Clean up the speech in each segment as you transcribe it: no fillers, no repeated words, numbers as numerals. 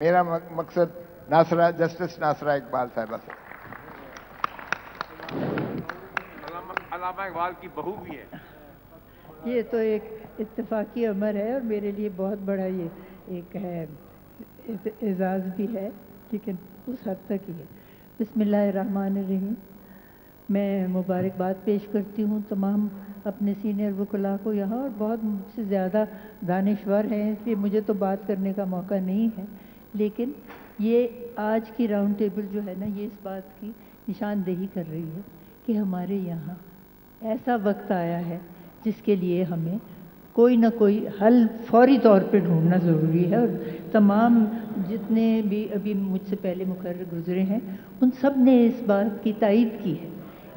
मेरा मकसद नासरा जस्टिस नासरा इकबाल साहिबा से। अल्लामा इकबाल की बहू भी है। ये तो एक इत्तेफाकी अमर है और मेरे लिए बहुत बड़ा ये एक है एजाज़ भी है, लेकिन उस हद तक ही है। बिस्मिल्लाहिर्रहमानिर्रहीम। मैं मुबारकबाद पेश करती हूँ तमाम अपने सीनियर वकला को यहाँ, और बहुत मुझसे ज़्यादा दानिश्वर हैं इसलिए मुझे तो बात करने का मौका नहीं है, लेकिन ये आज की राउंड टेबल जो है ना, ये इस बात की निशानदेही कर रही है कि हमारे यहाँ ऐसा वक्त आया है जिसके लिए हमें कोई ना कोई हल फौरी तौर पे ढूंढना ज़रूरी है। और तमाम जितने भी अभी मुझसे पहले मुकर्रर गुज़रे हैं उन सब ने इस बात की तायीद की है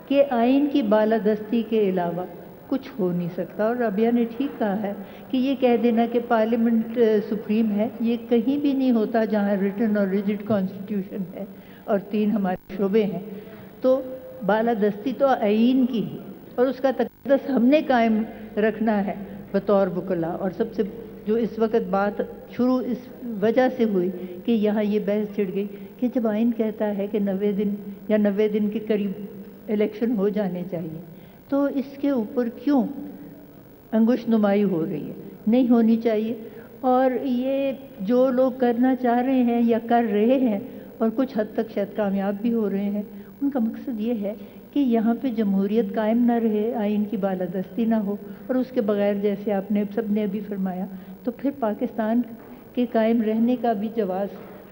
कि आइन की बालादस्ती के अलावा कुछ हो नहीं सकता। और रबिया ने ठीक कहा है कि ये कह देना कि पार्लियामेंट सुप्रीम है, ये कहीं भी नहीं होता जहाँ रिटन और रिजिड कॉन्स्टिट्यूशन है और 3 हमारे शोबे हैं। तो बालादस्ती तो आइन की है और उसका तक़द्दुस हमने कायम रखना है बतौर वकला। और सबसे जो इस वक्त बात शुरू इस वजह से हुई कि यहाँ ये बहस छिड़ गई कि जब आइन कहता है कि 90 दिन या 90 दिन के करीब इलेक्शन हो जाने चाहिए, तो इसके ऊपर क्यों अंगुश नुमाई हो रही है? नहीं होनी चाहिए। और ये जो लोग करना चाह रहे हैं या कर रहे हैं और कुछ हद तक शायद कामयाब भी हो रहे हैं, उनका मकसद ये है कि यहाँ पे जमहूरियत कायम ना रहे, आइन की बालादस्ती ना हो, और उसके बगैर जैसे आपने सब ने अभी फरमाया, तो फिर पाकिस्तान के कायम रहने का भी जवाज़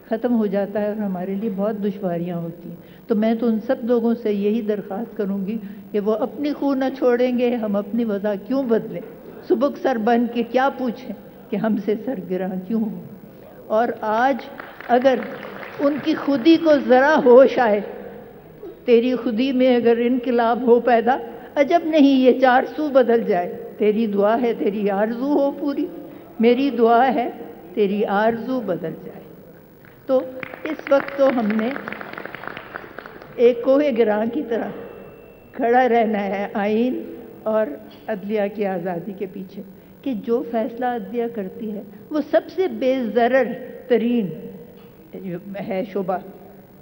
ख़त्म हो जाता है और हमारे लिए बहुत दुश्वारियाँ होती हैं। तो मैं तो उन सब लोगों से यही दरख्वास्त करूँगी कि वो अपनी खून न छोड़ेंगे, हम अपनी वज़ा क्यों बदलें? सुबक सर बन के क्या पूछें कि हमसे सरगिरां क्यों हो? और आज अगर उनकी खुदी को ज़रा होश आए, तेरी खुदी में अगर इनकलाब हो पैदा, अजब नहीं ये 4 सू बदल जाए। तेरी दुआ है तेरी आरज़ू हो पूरी, मेरी दुआ है तेरी आरज़ू बदल जाए। तो इस वक्त तो हमने एक कोहे गिरां की तरह खड़ा रहना है आइन और अदलिया की आज़ादी के पीछे, कि जो फैसला अदलिया करती है वो सबसे बेज़रर तरीन है शोबा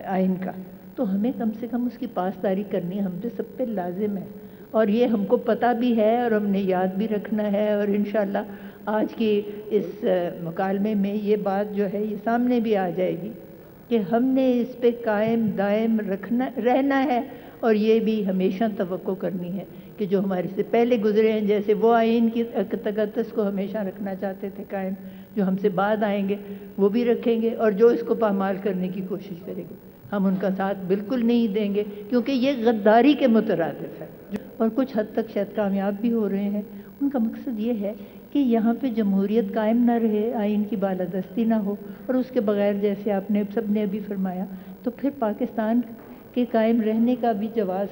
आइन का, तो हमें कम से कम उसकी पासदारी करनी हम पे सब पे लाजिम है। और ये हमको पता भी है और हमने याद भी रखना है। और इंशाअल्लाह आज की इस मुकालमे में ये बात जो है ये सामने भी आ जाएगी कि हमने इस पे कायम दायम रहना है। और ये भी हमेशा तवक्को करनी है कि जो हमारे से पहले गुजरे हैं, जैसे वो आइन की तक़द्दुस को हमेशा रखना चाहते थे कायम, जो हमसे बाद आएंगे वो भी रखेंगे, और जो इसको पामाल करने की कोशिश करेंगे हम उनका साथ बिल्कुल नहीं देंगे, क्योंकि ये गद्दारी के मुतरादिफ है। और कुछ हद तक शायद कामयाब भी हो रहे हैं। उनका मकसद ये है कि यहाँ पे जमहूरियत कायम ना रहे, आइन की बालादस्ती ना हो, और उसके बगैर जैसे आपने सब ने अभी फरमाया, तो फिर पाकिस्तान के कायम रहने का भी जवाज़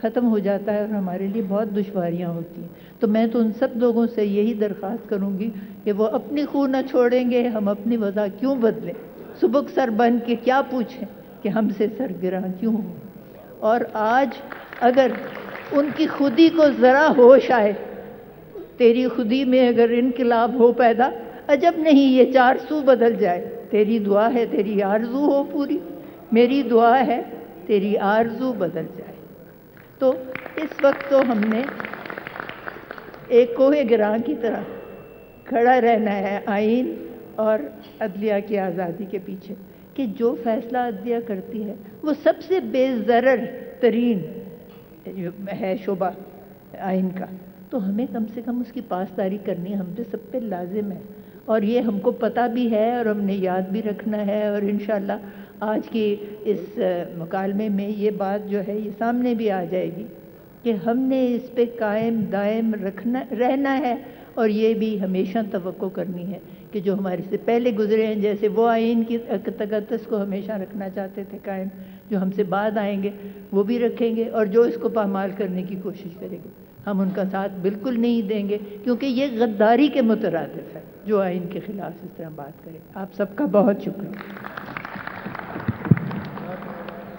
ख़त्म हो जाता है और हमारे लिए बहुत दुश्वारियाँ होती हैं। तो मैं तो उन सब लोगों से यही दरख्वास्त करूँगी कि वो अपनी खून न छोड़ेंगे, हम अपनी वज़ा क्यों बदलें? सुबक सर बन के क्या पूछें कि हमसे सरगिरां क्यों हो? और आज अगर उनकी खुदी को ज़रा होश आए, तेरी खुदी में अगर इनकलाब हो पैदा, अजब नहीं ये 4 सू बदल जाए। तेरी दुआ है तेरी आरज़ू हो पूरी, मेरी दुआ है तेरी आरज़ू बदल जाए। तो इस वक्त तो हमने एक कोहे गिरां की तरह खड़ा रहना है आइन और अदलिया की आज़ादी के पीछे, कि जो फैसला अदलिया करती है वो सबसे बेज़रर तरीन है शोबा आइन का, तो हमें कम से कम उसकी पासदारी करनी हम पे सब पे लाजिम है। और ये हमको पता भी है और हमने याद भी रखना है। और इंशाअल्लाह आज की इस मुकालमे में ये बात जो है ये सामने भी आ जाएगी कि हमने इस पे कायम दायम रहना है, और ये भी हमेशा तवक्को करनी है कि जो हमारे से पहले गुजरे हैं, जैसे वो आइन की तक़द्दुस को हमेशा रखना चाहते थे कायम, जो हमसे बाद आएंगे वो भी रखेंगे, और जो इसको पामाल करने की कोशिश करेंगे हम उनका साथ बिल्कुल नहीं देंगे, क्योंकि ये गद्दारी के मुतरादिफ है जो आइन के ख़िलाफ़ इस तरह बात करें। आप सबका बहुत शुक्रिया।